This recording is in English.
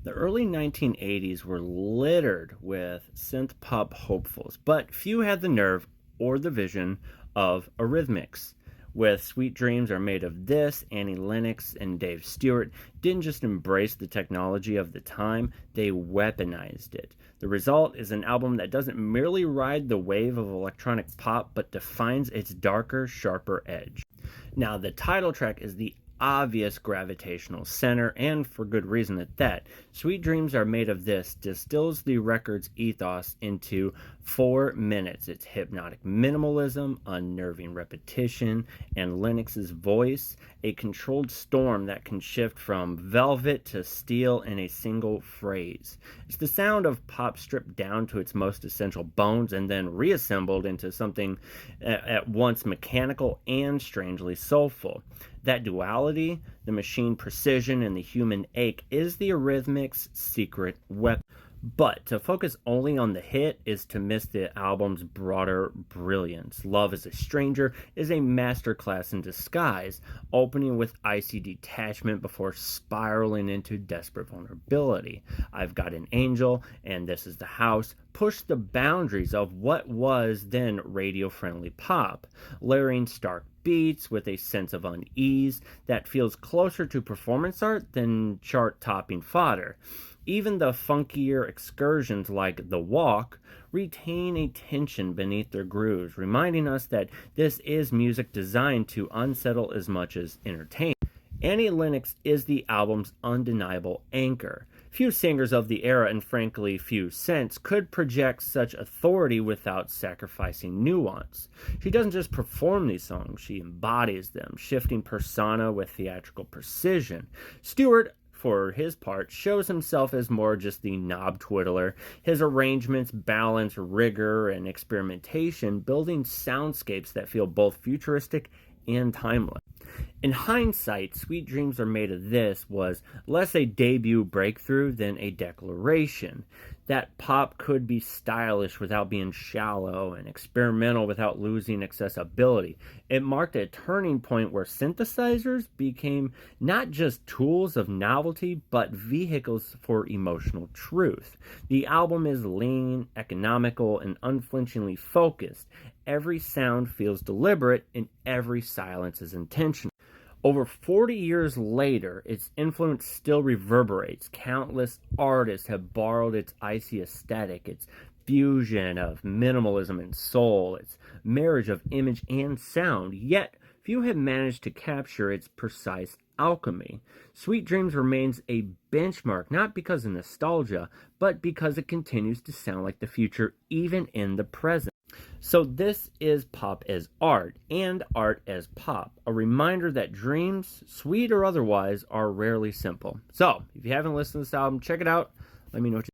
The early 1980s were littered with synth pop hopefuls, but few had the nerve or the vision of Eurythmics. With Sweet Dreams Are Made of This, Annie Lennox and Dave Stewart didn't just embrace the technology of the time, they weaponized it. The result is an album that doesn't merely ride the wave of electronic pop, but defines its darker, sharper edge. Now, the title track is the obvious gravitational center, and for good reason at that. Sweet Dreams Are Made of This distills the record's ethos into 4 minutes. It's hypnotic minimalism, unnerving repetition, and Lennox's voice, a controlled storm that can shift from velvet to steel in a single phrase. It's the sound of pop stripped down to its most essential bones and then reassembled into something at once mechanical and strangely soulful. That duality, the machine precision and the human ache, is the Eurythmics' secret weapon. But to focus only on the hit is to miss the album's broader brilliance. Love is a Stranger is a masterclass in disguise, opening with icy detachment before spiraling into desperate vulnerability. I've Got an Angel and This Is the House push the boundaries of what was then radio-friendly pop, layering stark beats with a sense of unease that feels closer to performance art than chart-topping fodder. Even the funkier excursions like The Walk retain a tension beneath their grooves, reminding us that this is music designed to unsettle as much as entertain. Annie Lennox is the album's undeniable anchor. Few singers of the era, and frankly few since, could project such authority without sacrificing nuance. She doesn't just perform these songs, she embodies them, shifting persona with theatrical precision. Stewart, for his part, shows himself as more just the knob twiddler. His arrangements balance rigor and experimentation, building soundscapes that feel both futuristic and timeless. In hindsight, Sweet Dreams Are Made of This was less a debut breakthrough than a declaration that pop could be stylish without being shallow and experimental without losing accessibility. It marked a turning point where synthesizers became not just tools of novelty, but vehicles for emotional truth. The album is lean, economical, and unflinchingly focused. Every sound feels deliberate, and every silence is intentional. Over 40 years later, its influence still reverberates. Countless artists have borrowed its icy aesthetic, its fusion of minimalism and soul, its marriage of image and sound, yet few have managed to capture its precise alchemy. Sweet Dreams remains a benchmark, not because of nostalgia, but because it continues to sound like the future even in the present. So this is pop as art, and art as pop. A reminder that dreams, sweet or otherwise, are rarely simple. So, if you haven't listened to this album, check it out. Let me know what you